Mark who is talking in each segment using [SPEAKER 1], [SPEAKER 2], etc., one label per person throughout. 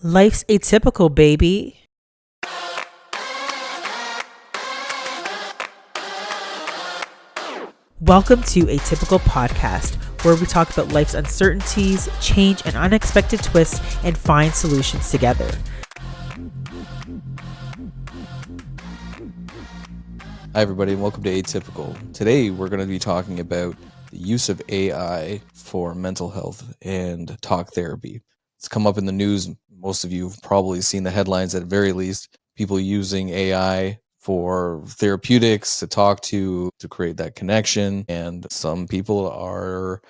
[SPEAKER 1] Life's atypical, baby. Welcome to Atypical Podcast, where we talk about life's uncertainties, change, and unexpected twists, and find solutions together.
[SPEAKER 2] Hi, everybody, and welcome to Atypical. Today, we're going to be talking about the use of AI for mental health and talk therapy. It's come up in the news. Most of you have probably seen the headlines, at very least, people using AI for therapeutics to talk to create that connection. And some people are,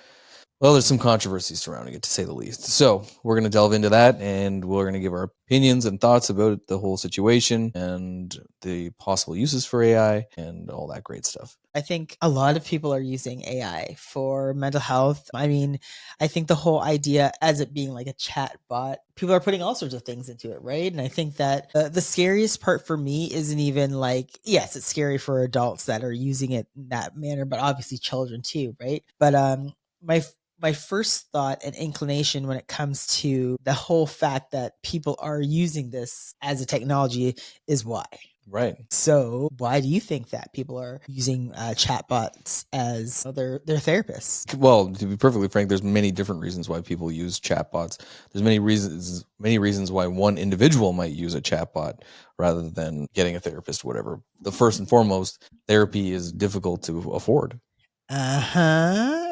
[SPEAKER 2] well, there's some controversy surrounding it, to say the least. So we're going to delve into that, and we're going to give our opinions and thoughts about the whole situation and the possible uses for AI and all that great stuff.
[SPEAKER 1] I think a lot of people are using AI for mental health. I mean, I think the whole idea as it being like a chat bot, people are putting all sorts of things into it, right? And I think that the scariest part for me isn't even like, yes, it's scary for adults that are using it in that manner, but obviously children too, right? But my first thought and inclination when it comes to the whole fact that people are using this as a technology is why.
[SPEAKER 2] Right.
[SPEAKER 1] So why do you think that people are using chatbots as their therapists?
[SPEAKER 2] Well, to be perfectly frank, there's many different reasons why people use chatbots. There's many reasons why one individual might use a chatbot rather than getting a therapist, whatever. The first and foremost, therapy is difficult to afford.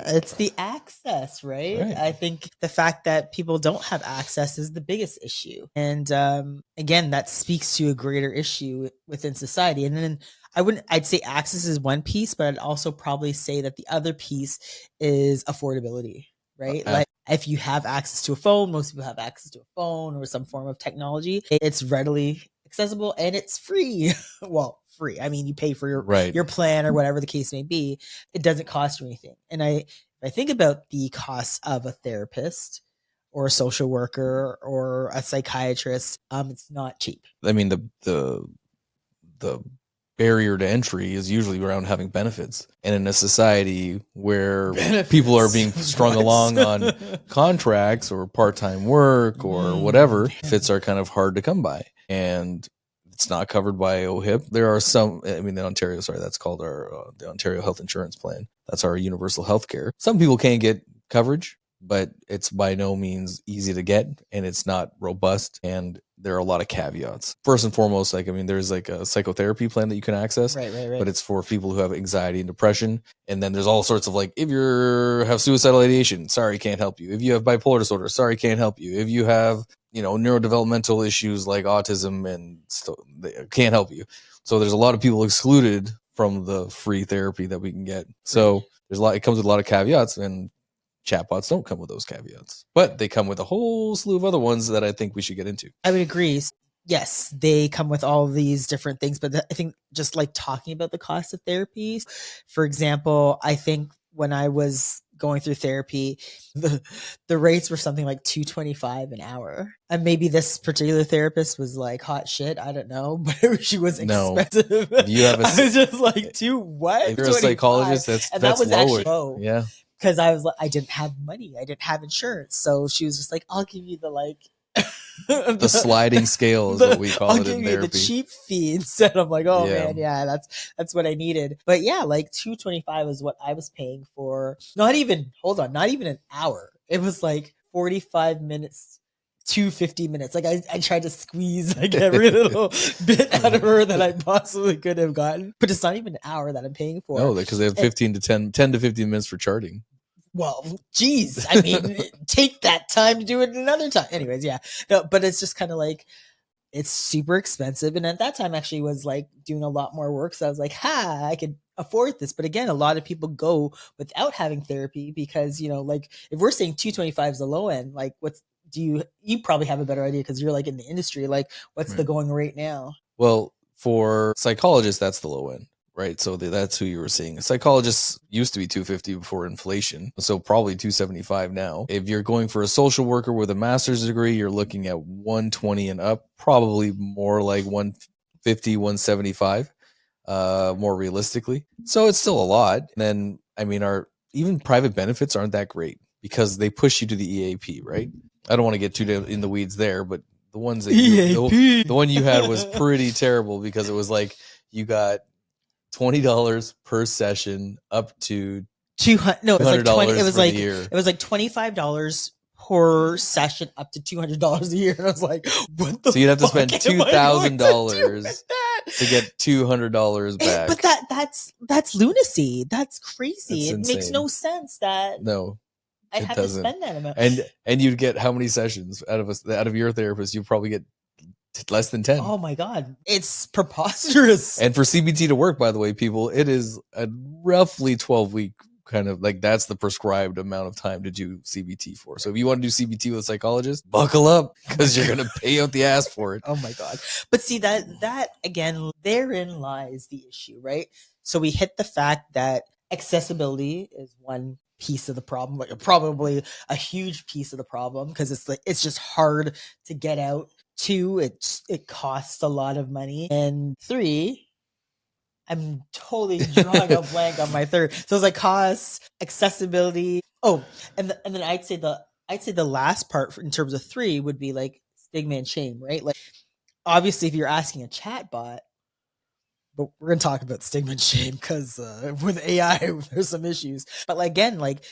[SPEAKER 1] It's the access, right?
[SPEAKER 2] Right.
[SPEAKER 1] I think the fact that people don't have access is the biggest issue. And again, that speaks to a greater issue within society. And then I'd say access is one piece, but I'd also probably say that the other piece is affordability, right? Like if you have access to a phone, most people have access to a phone or some form of technology. It's readily accessible and it's free. Well, free. I mean, you pay for your plan or whatever the case may be. It doesn't cost you anything. And if I think about the costs of a therapist or a social worker or a psychiatrist, it's not cheap.
[SPEAKER 2] I mean, the barrier to entry is usually around having benefits. And in a society where people are being strung along on contracts or part-time work or whatever, benefits are kind of hard to come by. And it's not covered by OHIP. There are some, in Ontario, that's called the Ontario Health Insurance Plan. That's our universal health care. Some people can't get coverage, but it's by no means easy to get, and it's not robust, and there are a lot of caveats. First and foremost, there's like a psychotherapy plan that you can access,
[SPEAKER 1] right.
[SPEAKER 2] But it's for people who have anxiety and depression. And then there's all sorts of if you have suicidal ideation, sorry, can't help you. If you have bipolar disorder, sorry, can't help you. If you have neurodevelopmental issues like autism and they can't help you. So there's a lot of people excluded from the free therapy that we can get. So it comes with a lot of caveats, and chatbots don't come with those caveats, but they come with a whole slew of other ones that I think we should get into.
[SPEAKER 1] I would agree. Yes, they come with all these different things, but I think just like talking about the cost of therapy, for example, I think when I was going through therapy, the rates were something like $225 an hour. And maybe this particular therapist was like hot shit. I don't know, but she was expensive.
[SPEAKER 2] No. I
[SPEAKER 1] was just like, what?
[SPEAKER 2] If you're a psychologist, that's
[SPEAKER 1] was
[SPEAKER 2] low.
[SPEAKER 1] Actually low.
[SPEAKER 2] Yeah.
[SPEAKER 1] Because I didn't have money. I didn't have insurance. So she was just like, I'll give you the
[SPEAKER 2] the sliding scale is what we call it in therapy.
[SPEAKER 1] I'll give you the cheap fee instead. I'm like, oh man, yeah, that's what I needed. But yeah, $225 is what I was paying for. Not even an hour. It was 45 minutes to 50 minutes. I tried to squeeze every little bit out of her that I possibly could have gotten. But it's not even an hour that I'm paying for.
[SPEAKER 2] No, because they have 10 to 15 minutes for charting.
[SPEAKER 1] Well, geez, take that time to do it another time. Anyways, yeah. No, but it's just kind of it's super expensive. And at that time actually was doing a lot more work. So I was like, I could afford this. But again, a lot of people go without having therapy because, if we're saying $225 is the low end, you probably have a better idea because you're in the industry, what's the going rate now?
[SPEAKER 2] Well, for psychologists, that's the low end. Right. So that's who you were seeing. Psychologists used to be $250 before inflation. So probably $275 now. If you're going for a social worker with a master's degree, you're looking at $120 and up, probably more like $150, $175, more realistically. So it's still a lot. And then, even private benefits aren't that great because they push you to the EAP, right? I don't want to get too in the weeds there, but the ones that you
[SPEAKER 1] EAP.
[SPEAKER 2] the one you had was pretty terrible because it was like you got $20 per session up to
[SPEAKER 1] $200. No, it was like $20. It was
[SPEAKER 2] for
[SPEAKER 1] like
[SPEAKER 2] the year.
[SPEAKER 1] it was like $25 per session up to $200 a year. And I was like, what the
[SPEAKER 2] So you'd have to
[SPEAKER 1] fuck
[SPEAKER 2] spend
[SPEAKER 1] am I going
[SPEAKER 2] $2,000 to get $200 back.
[SPEAKER 1] But that's lunacy. That's crazy.
[SPEAKER 2] That's
[SPEAKER 1] it makes
[SPEAKER 2] insane.
[SPEAKER 1] no sense that
[SPEAKER 2] No,
[SPEAKER 1] I'd
[SPEAKER 2] it
[SPEAKER 1] have
[SPEAKER 2] doesn't.
[SPEAKER 1] to spend that amount.
[SPEAKER 2] And you'd get how many sessions out of your therapist? You probably get less than 10.
[SPEAKER 1] Oh my God. It's preposterous.
[SPEAKER 2] And for CBT to work, by the way, people, it is a roughly 12-week kind of like that's the prescribed amount of time to do CBT for. So if you want to do CBT with a psychologist, buckle up because you're going to pay out the ass for it.
[SPEAKER 1] Oh my God. But see that again, therein lies the issue, right? So we hit the fact that accessibility is one piece of the problem, like probably a huge piece of the problem because it's just hard to get out. 2, it costs a lot of money. And 3, I'm totally drawing a blank on my third. So it's like costs, accessibility. Oh, and then I'd say the last part in terms of 3 would be like stigma and shame, right? Like obviously if you're asking a chat bot, but we're gonna talk about stigma and shame because with AI there's some issues. But like, again, like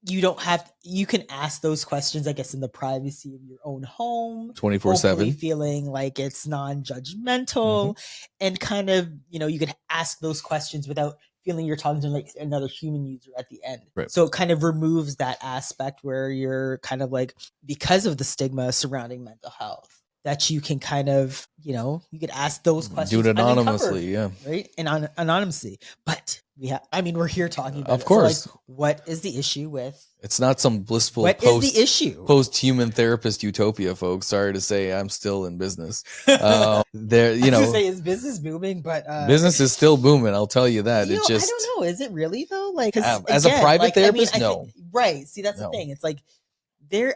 [SPEAKER 1] you can ask those questions, I guess, in the privacy of your own home,
[SPEAKER 2] 24/7,
[SPEAKER 1] feeling like it's non-judgmental, and kind of, you could ask those questions without feeling you're talking to like another human user at the end.
[SPEAKER 2] Right.
[SPEAKER 1] So it kind of removes that aspect where you're kind of like, because of the stigma surrounding mental health, that you can kind of, you could ask those questions.
[SPEAKER 2] Do it anonymously, yeah.
[SPEAKER 1] Right? And anonymously. But we're here talking about
[SPEAKER 2] Of course.
[SPEAKER 1] So like, what is the issue with?
[SPEAKER 2] It's not some blissful
[SPEAKER 1] What is the issue?
[SPEAKER 2] Post-human therapist utopia, folks. Sorry to say, I'm still in business. There,
[SPEAKER 1] I was gonna say, is business booming? But
[SPEAKER 2] business is still booming. I'll tell you that.
[SPEAKER 1] I don't know. Is it really though? Like,
[SPEAKER 2] as a private therapist, no.
[SPEAKER 1] Right. See, that's the thing. It's like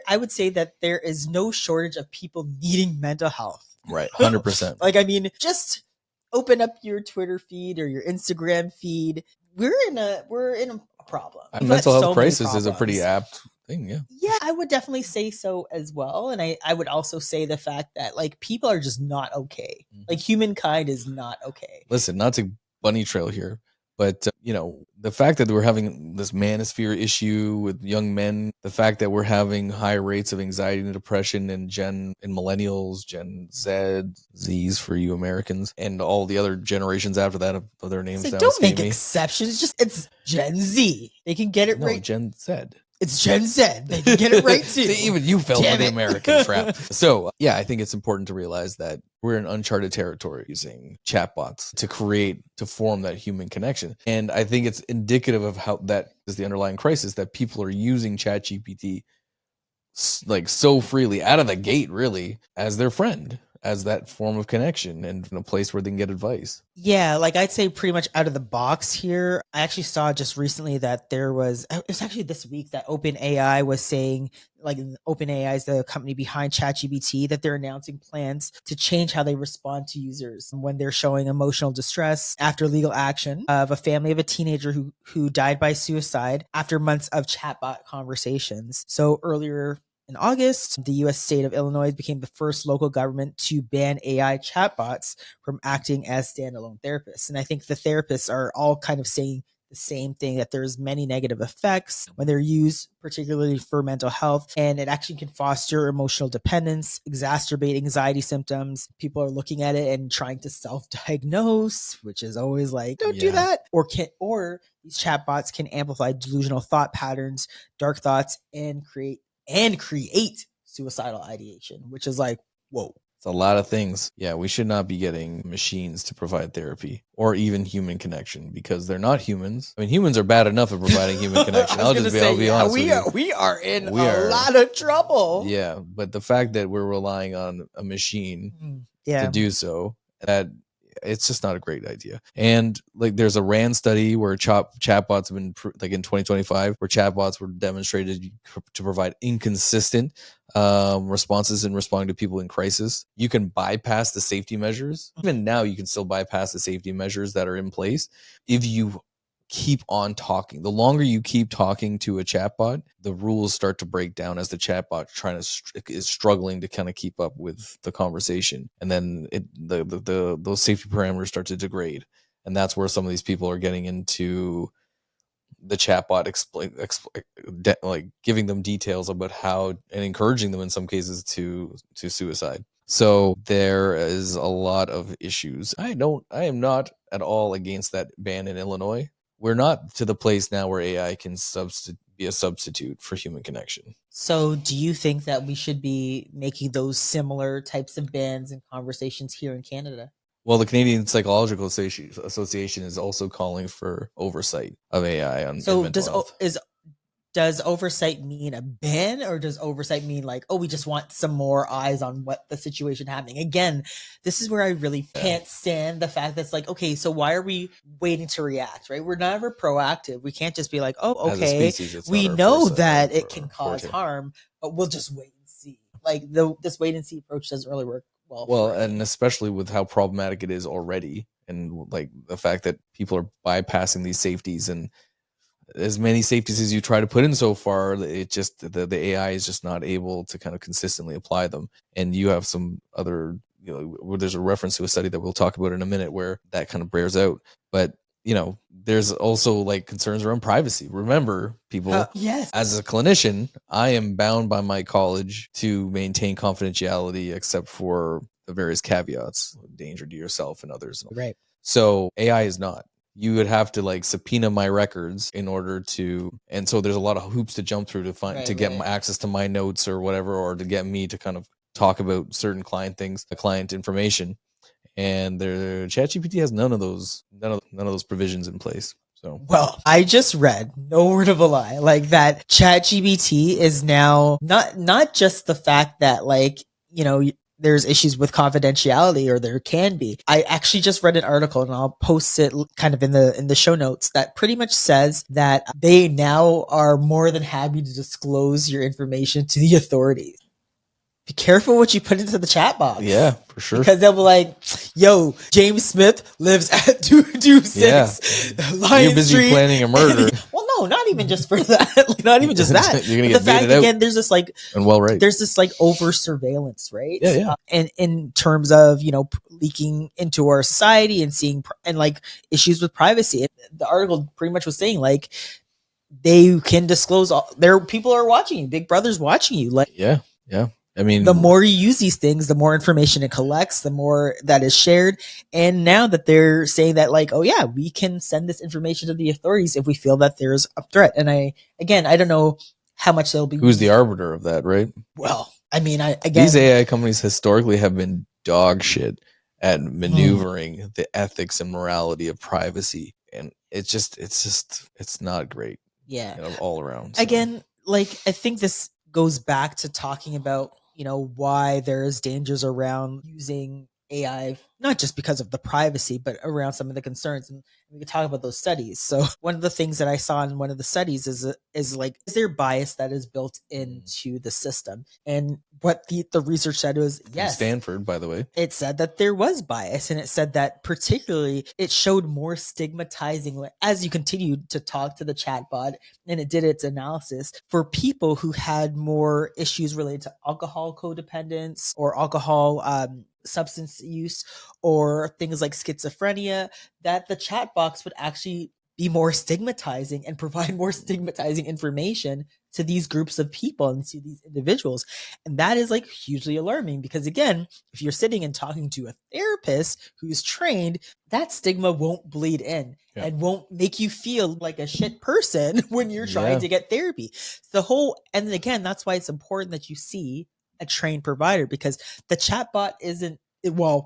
[SPEAKER 1] I would say that there is no shortage of people needing mental health.
[SPEAKER 2] Right. 100%.
[SPEAKER 1] Like, just open up your Twitter feed or your Instagram feed. We're in a problem.
[SPEAKER 2] Mental health crisis is a pretty apt thing. Yeah.
[SPEAKER 1] Yeah, I would definitely say so as well. And I would also say the fact that like people are just not okay. Like humankind is not okay.
[SPEAKER 2] Listen, not to bunny trail here, but the fact that we're having this manosphere issue with young men, the fact that we're having high rates of anxiety and depression in millennials, Gen Z, Z's for you Americans, and all the other generations after that of their names.
[SPEAKER 1] Like, don't make exceptions. It's Gen Z. They can get it right.
[SPEAKER 2] Gen Z.
[SPEAKER 1] It's Gen Z. They can get it right too.
[SPEAKER 2] See, even you fell for the American trap. So yeah, I think it's important to realize that we're in uncharted territory using chatbots to form that human connection. And I think it's indicative of how that is the underlying crisis, that people are using ChatGPT like so freely out of the gate, really, as their friend, as that form of connection and in a place where they can get advice.
[SPEAKER 1] Yeah, like I'd say pretty much out of the box here. I actually saw just recently that it was actually this week that OpenAI was saying, like OpenAI is the company behind ChatGPT, that they're announcing plans to change how they respond to users when they're showing emotional distress after legal action of a family of a teenager who died by suicide after months of chatbot conversations. So earlier in August, the U.S. state of Illinois became the first local government to ban AI chatbots from acting as standalone therapists. And I think the therapists are all kind of saying the same thing, that there's many negative effects when they're used, particularly for mental health. And it actually can foster emotional dependence, exacerbate anxiety symptoms. People are looking at it and trying to self-diagnose, which is always like, don't do that. Or these chatbots can amplify delusional thought patterns, dark thoughts, and create suicidal ideation, which is like, whoa.
[SPEAKER 2] It's a lot of things. Yeah, we should not be getting machines to provide therapy or even human connection, because they're not humans. I mean, humans are bad enough at providing human connection. I'll be honest with you.
[SPEAKER 1] We are in a lot of trouble.
[SPEAKER 2] Yeah, but the fact that we're relying on a machine to do so, that it's just not a great idea. And like, there's a RAND study where chatbots have been like in 2025, where chatbots were demonstrated to provide inconsistent responses in responding to people in crisis. You can bypass the safety measures. Even now, you can still bypass the safety measures that are in place if you keep on talking. The longer you keep talking to a chatbot, the rules start to break down as the chatbot is struggling to kind of keep up with the conversation, and then those safety parameters start to degrade, and that's where some of these people are getting into the chatbot like giving them details about how, and encouraging them in some cases to suicide. So there is a lot of issues. I am not at all against that ban in Illinois. We're not to the place now where AI can be a substitute for human connection.
[SPEAKER 1] So do you think that we should be making those similar types of bans and conversations here in Canada?
[SPEAKER 2] Well, the Canadian Psychological Association is also calling for oversight of AI on
[SPEAKER 1] So
[SPEAKER 2] mental health.
[SPEAKER 1] does oversight mean a ban, or does oversight mean like, oh, we just want some more eyes on what the situation happening? Again, this is where I really can't stand the fact that's like, okay, so why are we waiting to react, right? We're never proactive. We can't just be like, oh, okay,
[SPEAKER 2] species,
[SPEAKER 1] we know that it can cause harm, but we'll just wait and see. Like this wait and see approach doesn't really work well.
[SPEAKER 2] And especially with how problematic it is already, and like the fact that people are bypassing these safeties, and as many safeties as you try to put in so far, it just the AI is just not able to kind of consistently apply them. And you have some other, where there's a reference to a study that we'll talk about in a minute where that kind of bears out. But there's also like concerns around privacy. Remember, people,
[SPEAKER 1] yes,
[SPEAKER 2] as a clinician, I am bound by my college to maintain confidentiality, except for the various caveats, danger to yourself and others.
[SPEAKER 1] Right.
[SPEAKER 2] So AI is not. You would have to like subpoena my records in order to, and so there's a lot of hoops to jump through to get access to my notes or whatever, or to get me to kind of talk about certain client things, client information. And their ChatGPT has none of those provisions in place. So,
[SPEAKER 1] well, I just read, no word of a lie, like that ChatGPT is now not just the fact that like, there's issues with confidentiality, or there can be. I actually just read an article, and I'll post it kind of in the show notes, that pretty much says that they now are more than happy to disclose your information to the authorities. Be careful what you put into the chat box.
[SPEAKER 2] Yeah, for sure.
[SPEAKER 1] Because they'll be like, yo, James Smith lives at 226 Lion
[SPEAKER 2] You're busy
[SPEAKER 1] Street.
[SPEAKER 2] planning a murder.
[SPEAKER 1] Well, no, not even just for that. Not even just that.
[SPEAKER 2] You're going to get baited out.
[SPEAKER 1] Again, there's this like,
[SPEAKER 2] and
[SPEAKER 1] there's this like over surveillance, right?
[SPEAKER 2] Yeah.
[SPEAKER 1] And in terms of, leaking into our society and seeing, and like issues with privacy. The article pretty much was saying like, they can disclose people are watching you. Big Brother's watching you. Like,
[SPEAKER 2] yeah. I mean,
[SPEAKER 1] the more you use these things, the more information it collects, the more that is shared. And now that they're saying that like, oh yeah, we can send this information to the authorities if we feel that there's a threat. And I don't know how much they'll be.
[SPEAKER 2] Who's the arbiter of that, right?
[SPEAKER 1] Well, I mean,
[SPEAKER 2] these AI companies historically have been dog shit at maneuvering the ethics and morality of privacy. And it's not great.
[SPEAKER 1] Yeah.
[SPEAKER 2] All around. So.
[SPEAKER 1] Again, like, I think this goes back to talking about, why there's dangers around using AI, not just because of the privacy, but around some of the concerns. And we could talk about those studies. So one of the things that I saw in one of the studies is like, is there bias that is built into the system? And what the research said was, yes.
[SPEAKER 2] Stanford, by the way.
[SPEAKER 1] It said that there was bias, and it said that particularly it showed more stigmatizing as you continued to talk to the chatbot, and it did its analysis for people who had more issues related to alcohol codependence or alcohol substance use, or things like schizophrenia, that the chat box would actually be more stigmatizing and provide more stigmatizing information to these groups of people and to these individuals. And that is like hugely alarming, because again, if you're sitting and talking to a therapist who's trained, that stigma won't bleed in and won't make you feel like a shit person when you're trying to get therapy. And again, that's why it's important that you see a trained provider, because the chatbot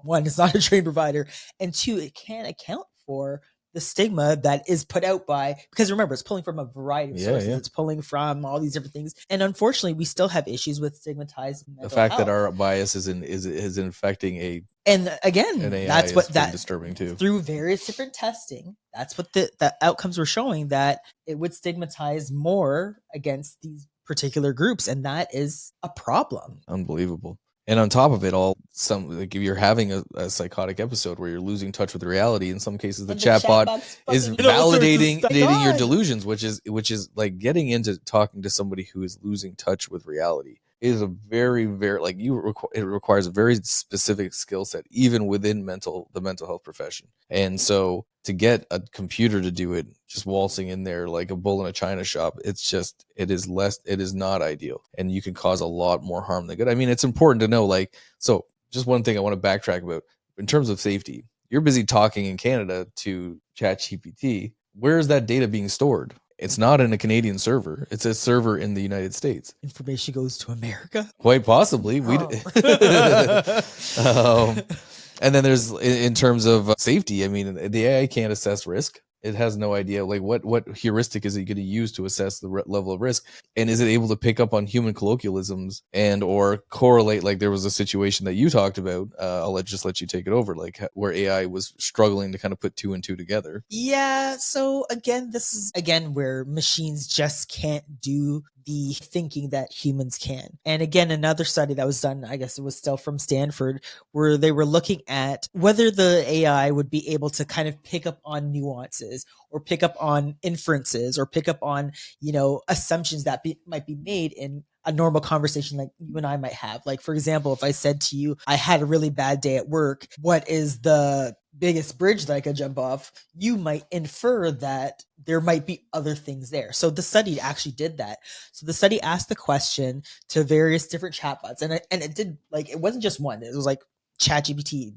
[SPEAKER 1] one, it's not a trained provider, and two, it can't account for the stigma that is put out by, because remember, it's pulling from a variety of sources. It's pulling from all these different things, and unfortunately, we still have issues with stigmatized mental
[SPEAKER 2] the fact
[SPEAKER 1] health.
[SPEAKER 2] That our bias is infecting a,
[SPEAKER 1] and again, that's what that
[SPEAKER 2] disturbing too.
[SPEAKER 1] Through various different testing, that's what the outcomes were showing, that it would stigmatize more against these particular groups, and that is a problem.
[SPEAKER 2] Unbelievable. And on top of it all, like if you're having a psychotic episode where you're losing touch with reality, in some cases the chatbot is validating your delusions, which is like getting into talking to somebody who is losing touch with reality is a very, very like it requires a very specific skill set, even within the mental health profession. And so to get a computer to do it, just waltzing in there like a bull in a china shop, it is not ideal, and you can cause a lot more harm than good. I mean, it's important to know, like, so just one thing I want to backtrack about in terms of safety. You're busy talking in Canada to ChatGPT. Where is that data being stored? It's not in a Canadian server. It's a server in the United States.
[SPEAKER 1] Information goes to America?
[SPEAKER 2] Quite possibly. And then there's, in terms of safety, I mean, the AI can't assess risk. It has no idea, like, what heuristic is it going to use to assess the level of risk? And is it able to pick up on human colloquialisms and or correlate? Like, there was a situation that you talked about. I'll just let you take it over, like where AI was struggling to kind of put two and two together.
[SPEAKER 1] Yeah. So again, this is where machines just can't do the thinking that humans can. And again, another study that was done, I guess it was still from Stanford, where they were looking at whether the AI would be able to kind of pick up on nuances or pick up on inferences or pick up on, assumptions that might be made in a normal conversation like you and I might have. Like, for example, if I said to you, I had a really bad day at work, what is the biggest bridge that I could jump off? You might infer that there might be other things there. So the study actually did that. So the study asked the question to various different chatbots, and it did, like, it wasn't just one. It was like ChatGPT,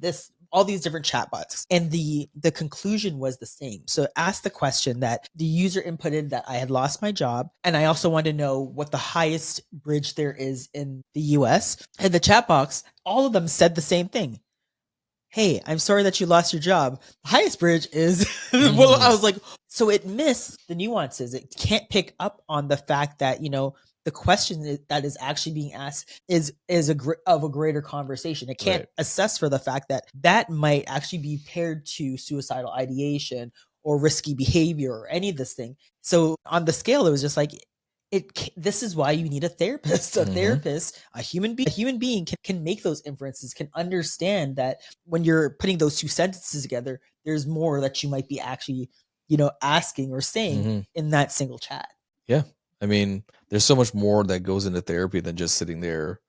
[SPEAKER 1] all these different chatbots, and the conclusion was the same. So it asked the question that the user inputted that I had lost my job, and I also wanted to know what the highest bridge there is in the US. And the chatbots, all of them said the same thing. Hey, I'm sorry that you lost your job. The highest bridge is well, I was like, so it missed the nuances. It can't pick up on the fact that, the question that is actually being asked is of a greater conversation. It can't assess for the fact that might actually be paired to suicidal ideation or risky behavior or any of this thing. So on the scale, it was just like, this is why you need a therapist. A therapist, a human being can make those inferences, can understand that when you're putting those two sentences together, there's more that you might be actually, asking or saying in that single chat.
[SPEAKER 2] Yeah. I mean, there's so much more that goes into therapy than just sitting there.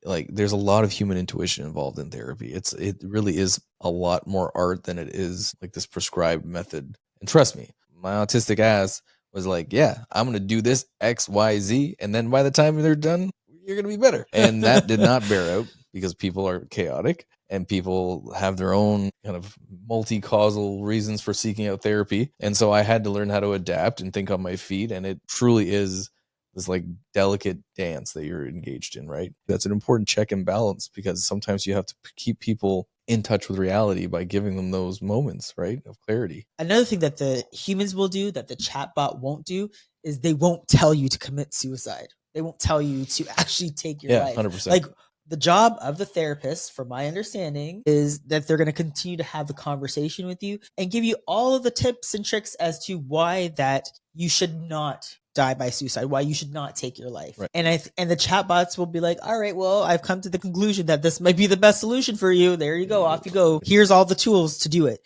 [SPEAKER 2] Like, there's a lot of human intuition involved in therapy. It really is a lot more art than it is like this prescribed method. And trust me, my autistic ass was like, yeah, I'm going to do this X, Y, Z. And then by the time they're done, you're going to be better. And that did not bear out because people are chaotic and people have their own kind of multi-causal reasons for seeking out therapy. And so I had to learn how to adapt and think on my feet. And it truly is this like delicate dance that you're engaged in, right? That's an important check and balance, because sometimes you have to keep people in touch with reality by giving them those moments, right, of clarity.
[SPEAKER 1] Another thing that the humans will do that the chatbot won't do is they won't tell you to commit suicide. They won't tell you to actually take your life.
[SPEAKER 2] 100%.
[SPEAKER 1] Like, the job of the therapist, from my understanding, is that they're going to continue to have the conversation with you and give you all of the tips and tricks as to why that you should not die by suicide, why you should not take your life.
[SPEAKER 2] Right.
[SPEAKER 1] And the chatbots will be like, all right, well, I've come to the conclusion that this might be the best solution for you. There you go. Off you go. Here's all the tools to do it.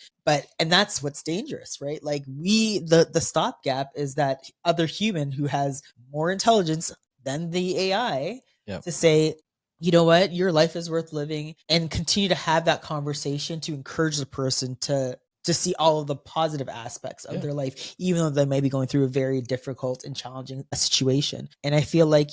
[SPEAKER 1] And that's what's dangerous, right? Like, the stopgap is that other human who has more intelligence than the AI to say, you know what, your life is worth living, and continue to have that conversation to encourage the person to see all of the positive aspects of their life, even though they may be going through a very difficult and challenging situation. And I feel like,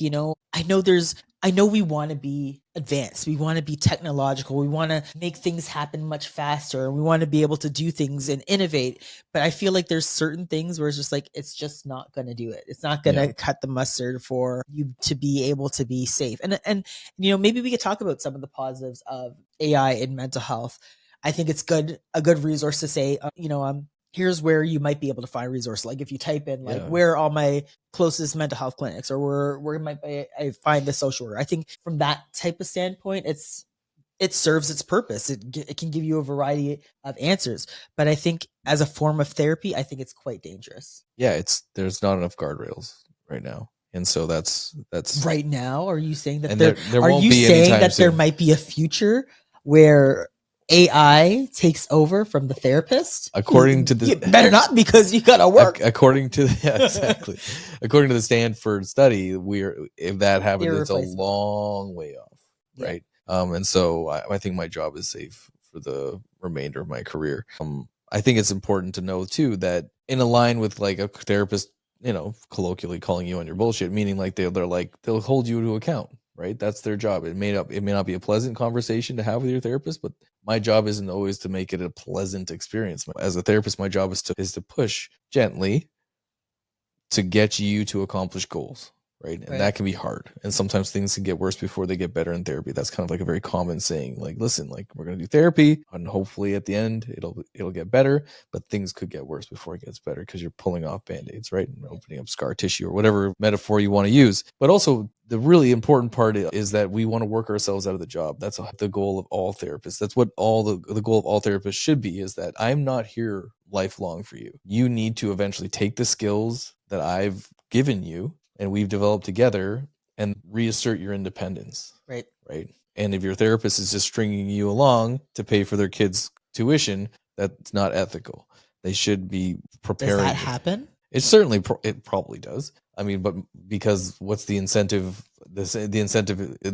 [SPEAKER 1] I know we want to be advanced. We want to be technological. We want to make things happen much faster. We want to be able to do things and innovate. But I feel like there's certain things where it's just like, it's just not going to do it. It's not going to cut the mustard for you to be able to be safe. And maybe we could talk about some of the positives of AI in mental health. I think it's a good resource to say, here's where you might be able to find resources. Like, if you type in, like, where are all my closest mental health clinics, or where might I find the social worker? I think from that type of standpoint, it serves its purpose. It can give you a variety of answers. But I think as a form of therapy, I think it's quite dangerous.
[SPEAKER 2] Yeah, there's not enough guardrails right now. And so that's
[SPEAKER 1] right now. Are you saying that
[SPEAKER 2] and
[SPEAKER 1] there
[SPEAKER 2] there
[SPEAKER 1] are
[SPEAKER 2] won't
[SPEAKER 1] you
[SPEAKER 2] be
[SPEAKER 1] saying
[SPEAKER 2] anytime
[SPEAKER 1] that there
[SPEAKER 2] soon.
[SPEAKER 1] might be a future where AI takes over from the therapist?
[SPEAKER 2] According to the
[SPEAKER 1] You better not, because you gotta work.
[SPEAKER 2] according to exactly. According to the Stanford study, if that happens, it's a
[SPEAKER 1] Irreplaceable.
[SPEAKER 2] long way off,
[SPEAKER 1] Yeah.
[SPEAKER 2] right? And so I think my job is safe for the remainder of my career. I think it's important to know too that in a line with like a therapist, colloquially calling you on your bullshit, meaning like they'll hold you to account, right? That's their job. It may not be a pleasant conversation to have with your therapist, but my job isn't always to make it a pleasant experience. As a therapist, my job is to push gently to get you to accomplish goals, right? And that can be hard. And sometimes things can get worse before they get better in therapy. That's kind of like a very common saying, like, listen, like we're going to do therapy and hopefully at the end it'll get better, but things could get worse before it gets better because you're pulling off band-aids, right? And opening up scar tissue or whatever metaphor you want to use. But also the really important part is that we want to work ourselves out of the job. That's the goal of all therapists. That's what the goal of all therapists should be, is that I'm not here lifelong for you. You need to eventually take the skills that I've given you and we've developed together and reassert your independence.
[SPEAKER 1] Right.
[SPEAKER 2] And if your therapist is just stringing you along to pay for their kids' tuition, that's not ethical. They should be preparing.
[SPEAKER 1] Does that happen?
[SPEAKER 2] It probably does. I mean, but because what's the incentive? The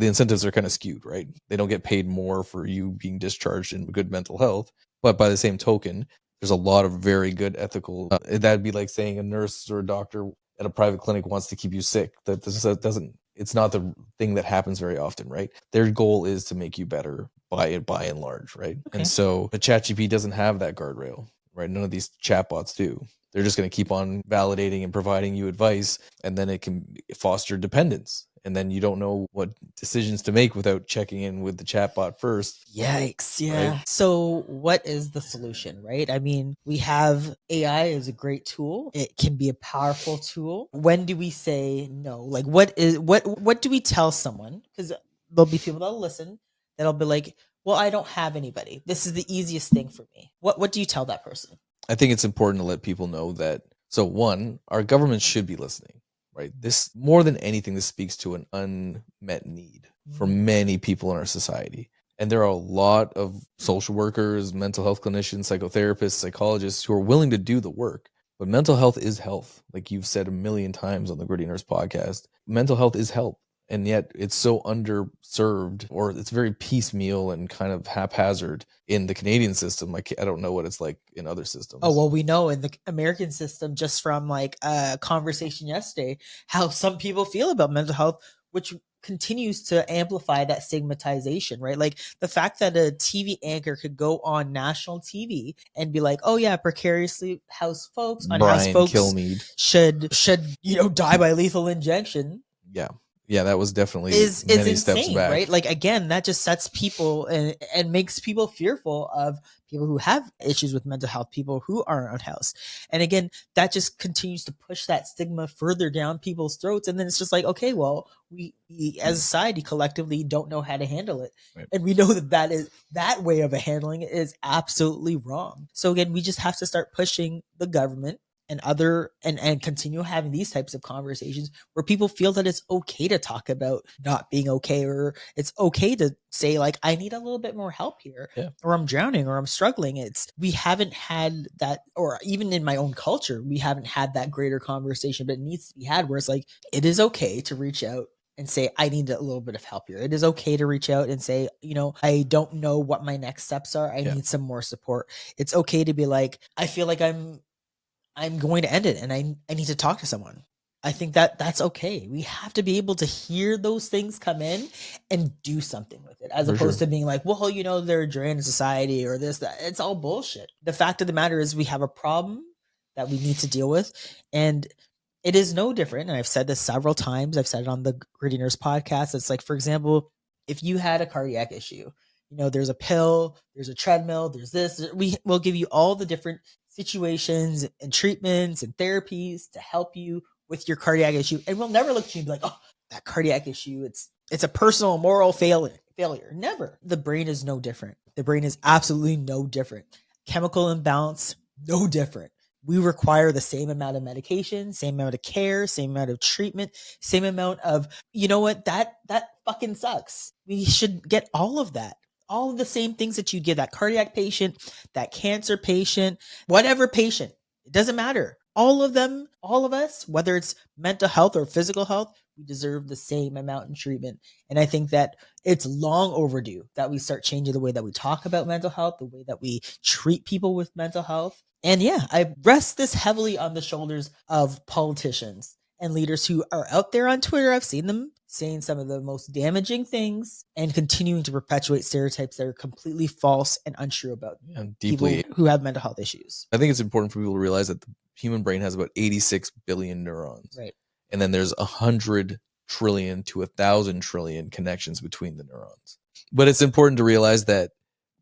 [SPEAKER 2] incentives are kind of skewed, right? They don't get paid more for you being discharged in good mental health, but by the same token, there's a lot of very good ethical. That'd be like saying a nurse or a doctor at a private clinic wants to keep you sick. That doesn't. It's not the thing that happens very often, right? Their goal is to make you better by and large, right?
[SPEAKER 1] Okay.
[SPEAKER 2] And so the ChatGPT doesn't have that guardrail, right? None of these chatbots do. They're just going to keep on validating and providing you advice, and then it can foster dependence. And then you don't know what decisions to make without checking in with the chatbot first.
[SPEAKER 1] Yikes. Yeah. Right? So what is the solution, right? I mean, we have AI is a great tool. It can be a powerful tool. When do we say no? Like what do we tell someone? Because there'll be people that'll listen that'll be like, well, I don't have anybody. This is the easiest thing for me. What do you tell that person?
[SPEAKER 2] I think it's important to let people know that. So one, our government should be listening, right? This, more than anything, this speaks to an unmet need for many people in our society. And there are a lot of social workers, mental health clinicians, psychotherapists, psychologists who are willing to do the work. But mental health is health. Like you've said a million times on the Gritty Nurse podcast, mental health is health. And yet it's so underserved, or it's very piecemeal and kind of haphazard in the Canadian system. I don't know what it's like in other systems.
[SPEAKER 1] Oh, well, we know in the American system, just from like a conversation yesterday, how some people feel about mental health, which continues to amplify that stigmatization, right? Like the fact that a TV anchor could go on national TV and be like, oh yeah, precariously housed folks, unhoused folks
[SPEAKER 2] Kilmeade
[SPEAKER 1] should die by lethal injection.
[SPEAKER 2] Yeah, that was definitely
[SPEAKER 1] is
[SPEAKER 2] many
[SPEAKER 1] insane,
[SPEAKER 2] steps back,
[SPEAKER 1] right? Like again, that just sets people and makes people fearful of people who have issues with mental health, people who are unhoused. And again, that just continues to push that stigma further down people's throats. And then it's just like, okay, well, we as a society collectively don't know how to handle it. Right. And we know that way of handling it is absolutely wrong. So again, we just have to start pushing the government and continue having these types of conversations where people feel that it's okay to talk about not being okay, or it's okay to say like, I need a little bit more help here, or I'm drowning, or I'm struggling. We haven't had that, or even in my own culture, we haven't had that greater conversation, but it needs to be had, where it's like, it is okay to reach out and say, I need a little bit of help here. It is okay to reach out and say, I don't know what my next steps are. I need some more support. It's okay to be like, I feel like I'm going to end it and I need to talk to someone. I think that's okay. We have to be able to hear those things come in and do something with it, as opposed to being like, well, they're a drain in society or this, that. It's all bullshit. The fact of the matter is we have a problem that we need to deal with. And it is no different. And I've said this several times. I've said it on the Gritty Nurse podcast. It's like, for example, if you had a cardiac issue, there's a pill, there's a treadmill, there's this. We will give you all the different situations and treatments and therapies to help you with your cardiac issue. And we'll never look at you and be like, oh, that cardiac issue, it's a personal moral failure. Never. The brain is no different. The brain is absolutely no different. Chemical imbalance, no different. we require the same amount of medication, same amount of care, same amount of treatment, same amount of, you know what, that fucking sucks. We should get all of that. All of the same things that you give that cardiac patient, that cancer patient, whatever patient. It doesn't matter. All of them, all of us, whether it's mental health or physical health, we deserve the same amount in treatment. And I think that it's long overdue that we start changing the way that we talk about mental health, the way that we treat people with mental health. And yeah, I rest this heavily on the shoulders of politicians and leaders who are out there on Twitter. I've seen them saying some of the most damaging things and continuing to perpetuate stereotypes that are completely false and untrue about
[SPEAKER 2] deeply
[SPEAKER 1] people who have mental health issues.
[SPEAKER 2] I think it's important for people to realize that the human brain has about 86 billion neurons.
[SPEAKER 1] Right.
[SPEAKER 2] And then there's 100 trillion to 1,000 trillion connections between the neurons. But it's important to realize that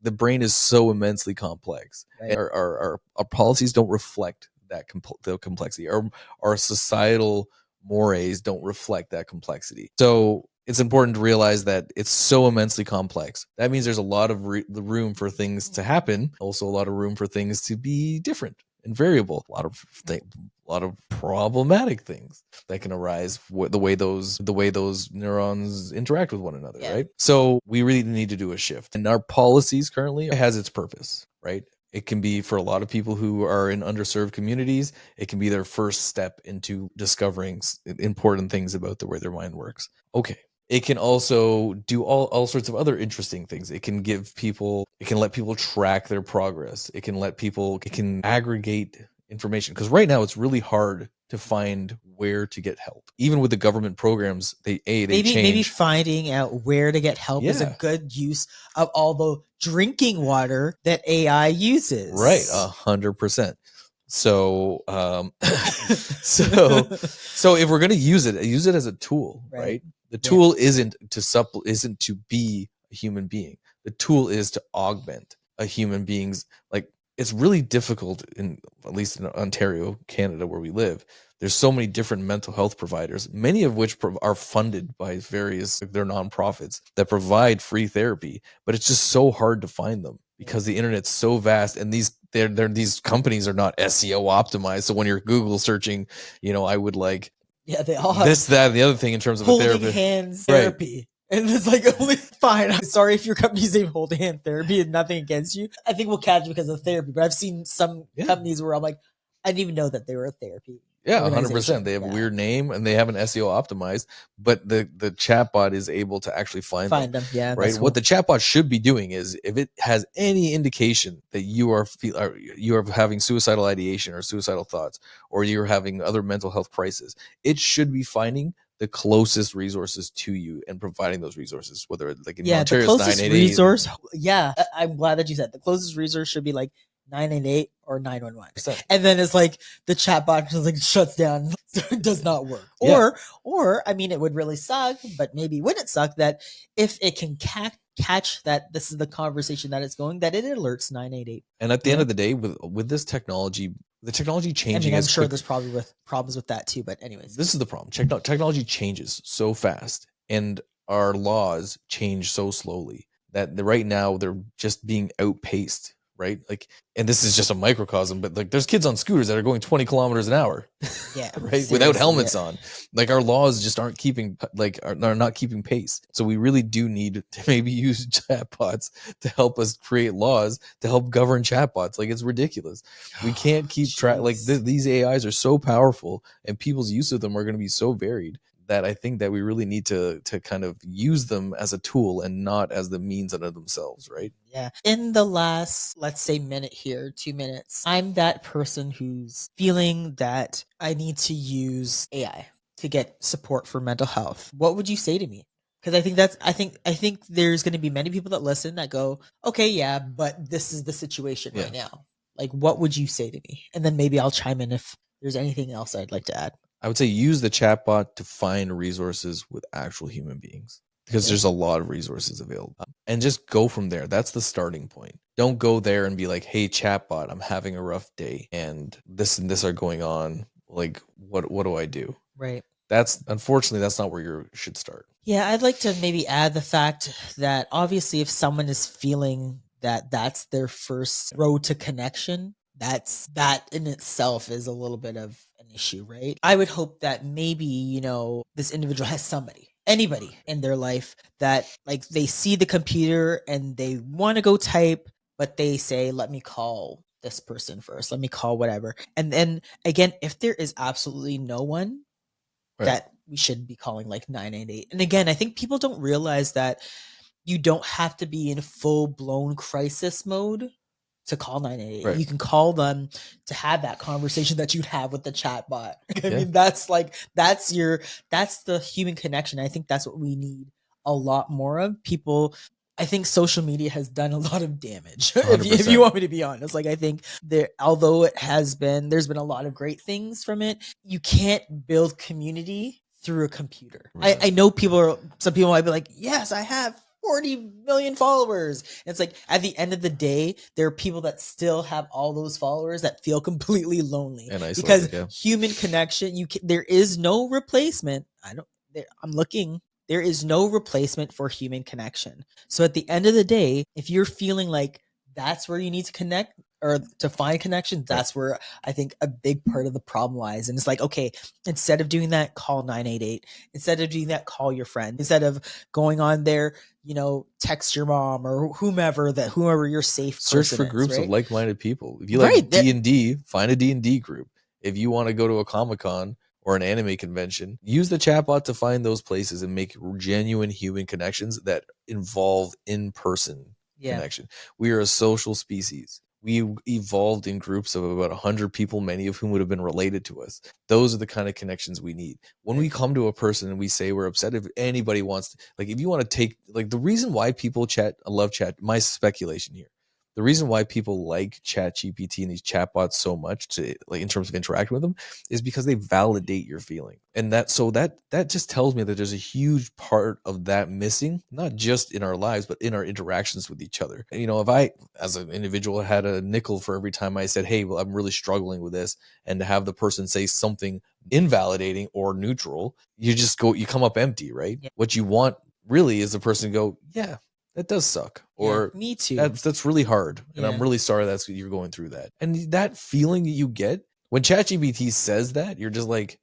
[SPEAKER 2] the brain is so immensely complex. Right. Our policies don't reflect that the complexity. Our societal mores don't reflect that complexity. So it's important to realize that it's so immensely complex. That means there's a lot of the room for things to happen, also a lot of room for things to be different and variable. A lot of problematic things that can arise the way those neurons interact with one another, right? So we really need to do a shift. And our policies currently has its purpose, right? It can be for a lot of people who are in underserved communities, it can be their first step into discovering important things about the way their mind works. Okay. It can also do all sorts of other interesting things. It can let people track their progress. It can aggregate information. Because right now it's really hard to find where to get help. Even with the government programs, they change.
[SPEAKER 1] Maybe finding out where to get help is a good use of all the drinking water that AI uses.
[SPEAKER 2] Right, 100%. So, so if we're going to use it as a tool, right? The tool isn't to be a human being. The tool is to augment a human being's, like, it's really difficult at least in Ontario, Canada, where we live. There's so many different mental health providers, many of which are funded by various, they're nonprofits that provide free therapy, but it's just so hard to find them because the internet's so vast, and these companies are not SEO optimized. So when you're Google searching, I would like
[SPEAKER 1] they all have
[SPEAKER 2] this, that, and the other thing in terms of
[SPEAKER 1] holding
[SPEAKER 2] a therapist.
[SPEAKER 1] hands therapy. Right. And it's like, only fine. I'm sorry if your company's name Holding Hand Therapy and nothing against you. I think we'll catch it because of therapy. But I've seen some companies where I'm like, I didn't even know that they were a therapy.
[SPEAKER 2] Yeah, 100%. They have a weird name and they have an SEO optimized, but the chatbot is able to actually find them. Yeah, right. Cool. What the chatbot should be doing is, if it has any indication that you are having suicidal ideation or suicidal thoughts, or you're having other mental health crisis, it should be finding the closest resources to you and providing those resources, whether it's like in Ontario's
[SPEAKER 1] the closest resource. Yeah, I'm glad that you said the closest resource should be like 988 or 911. And then it's like the chat box just like shuts down, does not work. Or I mean, it would really suck, but maybe wouldn't suck that if it can catch that this is the conversation that it's going, that it alerts 988.
[SPEAKER 2] And at the end of the day, with this technology, the technology changing.
[SPEAKER 1] I'm sure there's probably problems with that too, but anyways,
[SPEAKER 2] this is the problem. Technology changes so fast, and our laws change so slowly that right now they're just being outpaced. Right? Like, and this is just a microcosm, but like there's kids on scooters that are going 20 kilometers an hour.
[SPEAKER 1] Yeah.
[SPEAKER 2] Right. Without helmets on. Like, our laws just are not keeping pace. So we really do need to maybe use chatbots to help us create laws to help govern chatbots. Like, it's ridiculous. We can't keep track. Like, these AIs are so powerful, and people's use of them are going to be so varied, that I think that we really need to kind of use them as a tool and not as the means unto themselves, right?
[SPEAKER 1] Yeah. In the last, let's say, minute here, 2 minutes, I'm that person who's feeling that I need to use AI to get support for mental health. What would you say to me? Because I think there's going to be many people that listen that go, okay, yeah, but this is the situation right now. Like, what would you say to me? And then maybe I'll chime in if there's anything else I'd like to add.
[SPEAKER 2] I would say use the chatbot to find resources with actual human beings, because there's a lot of resources available, and just go from there. That's the starting point. Don't go there and be like, hey, chatbot, I'm having a rough day and this are going on. Like, what do I do?
[SPEAKER 1] Right.
[SPEAKER 2] Unfortunately, that's not where you should start.
[SPEAKER 1] Yeah. I'd like to maybe add the fact that obviously if someone is feeling that that's their first road to connection, that in itself is a little bit of an issue, right? I would hope that maybe, this individual has anybody in their life that like they see the computer and they want to go type, but they say, let me call this person first. Let me call whatever. And then again, if there is absolutely no one that we should be calling like 988. And again, I think people don't realize that you don't have to be in full blown crisis mode to call 988.
[SPEAKER 2] Right.
[SPEAKER 1] You can call them to have that conversation that you'd have with the chatbot. I
[SPEAKER 2] Yeah.
[SPEAKER 1] mean, that's the human connection. I think that's what we need a lot more of. People, I think social media has done a lot of damage. If you want me to be honest, like I think although there's been a lot of great things from it, you can't build community through a computer. I know some people might be like, yes, I have 40 million followers. And it's like at the end of the day, there are people that still have all those followers that feel completely lonely
[SPEAKER 2] and
[SPEAKER 1] because human connection, there is no replacement. I'm looking. There is no replacement for human connection. So at the end of the day, if you're feeling like that's where you need to connect or to find connection, that's where I think a big part of the problem lies. And it's like, okay, instead of doing that, call 988. Instead of doing that, call your friend. Instead of going on there, text your mom or whomever your safe person
[SPEAKER 2] search for groups of like-minded people. If you
[SPEAKER 1] like
[SPEAKER 2] D&D, find a D&D group. If you want to go to a Comic-Con or an anime convention, use the chatbot to find those places and make genuine human connections that involve in-person connection. We are a social species. We evolved in groups of about 100 people, many of whom would have been related to us. Those are the kind of connections we need. When we come to a person and we say we're upset, if anybody wants to, like, if you want to take, like, the reason why people love chat, my speculation here, the reason why people like ChatGPT and these chatbots so much to, like, in terms of interacting with them, is because they validate your feeling. And that just tells me that there's a huge part of that missing, not just in our lives, but in our interactions with each other. And, if I, as an individual, had a nickel for every time I said, hey, well, I'm really struggling with this, and to have the person say something invalidating or neutral, you come up empty, right? Yeah. What you want really is the person to go, yeah, that does suck. Or
[SPEAKER 1] me too.
[SPEAKER 2] That's really hard. And I'm really sorry you're going through that. And that feeling that you get when ChatGPT says that, you're just like,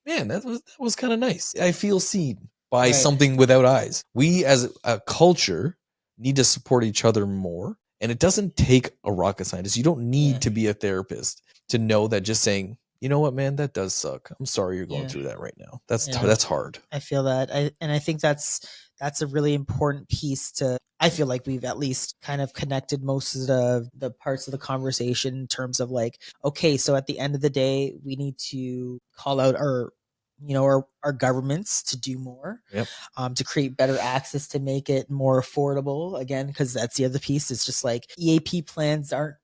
[SPEAKER 2] man, that was kind of nice. I feel seen by something without eyes. We as a culture need to support each other more. And it doesn't take a rocket scientist. You don't need to be a therapist to know that just saying, you know what, man, that does suck. I'm sorry you're going through that right now. That's hard.
[SPEAKER 1] I feel that. I think that's a really important piece I feel like we've at least kind of connected most of the parts of the conversation in terms of like, okay, so at the end of the day, we need to call out our governments to do more, to create better access, to make it more affordable again, because that's the other piece. It's just like EAP plans aren't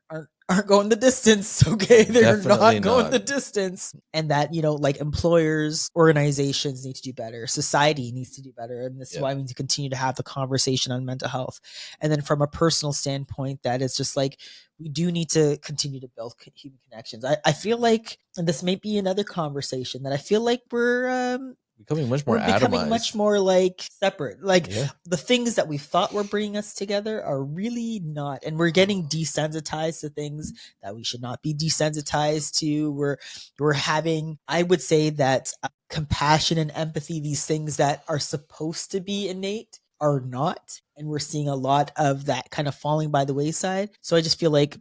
[SPEAKER 1] going the distance. Okay. They're not going the distance. And that, like employers, organizations need to do better. Society needs to do better. And this is why we need to continue to have the conversation on mental health. And then from a personal standpoint, that is just like, we do need to continue to build human connections. I feel like, and this may be another conversation, that I feel like we're
[SPEAKER 2] becoming much more
[SPEAKER 1] becoming much more like separate. Like the things that we thought were bringing us together are really not, and we're getting desensitized to things that we should not be desensitized to. We're having, I would say that compassion and empathy, these things that are supposed to be innate, are not, and we're seeing a lot of that kind of falling by the wayside. So I just feel like,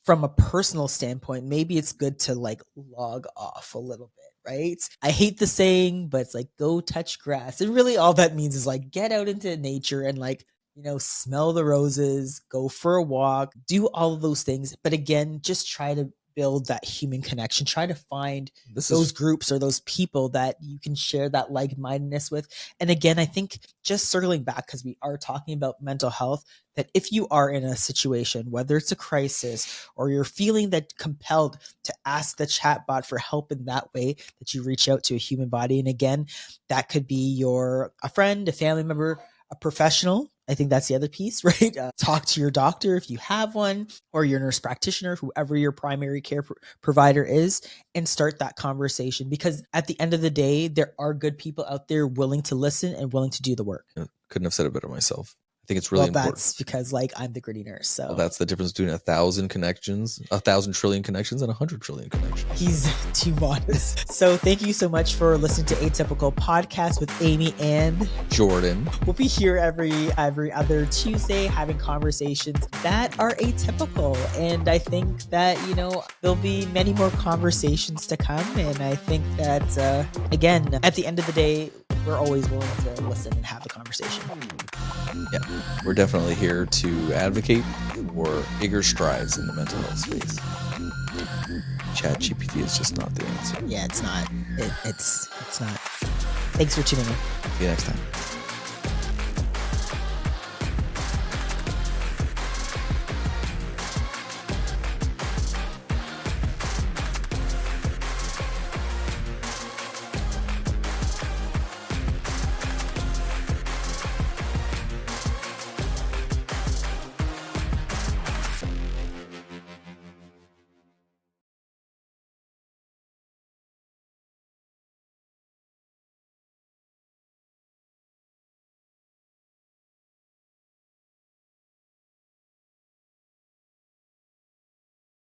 [SPEAKER 1] from a personal standpoint, maybe it's good to like log off a little bit. Right? I hate the saying, but it's like, go touch grass. And really all that means is like, get out into nature and like, smell the roses, go for a walk, do all of those things. But again, just try to build that human connection. Try to find those groups or those people that you can share that like-mindedness with. And again, I think just circling back, because we are talking about mental health, that if you are in a situation, whether it's a crisis or you're feeling that compelled to ask the chatbot for help in that way, that you reach out to a human body. And again, that could be a friend, a family member, a professional. I think that's the other piece, right? Talk to your doctor if you have one, or your nurse practitioner, whoever your primary care provider is, and start that conversation. Because at the end of the day, there are good people out there willing to listen and willing to do the work.
[SPEAKER 2] Couldn't have said it better myself. I think it's really important.
[SPEAKER 1] That's because like I'm the gritty nurse. So
[SPEAKER 2] Well, that's the difference between 1,000 connections, 1,000 trillion connections, and 100 trillion connections.
[SPEAKER 1] He's too modest. So thank you so much for listening to Atypical Podcast with Amie and
[SPEAKER 2] Jordan.
[SPEAKER 1] We'll be here every other Tuesday having conversations that are atypical. And I think that, there'll be many more conversations to come. And I think that, again, at the end of the day, we're always willing to listen and have the conversation.
[SPEAKER 2] Yeah, we're definitely here to advocate for bigger strides in the mental health space. ChatGPT is just not the answer.
[SPEAKER 1] Yeah, it's not. It's not. Thanks for tuning in.
[SPEAKER 2] See you next time.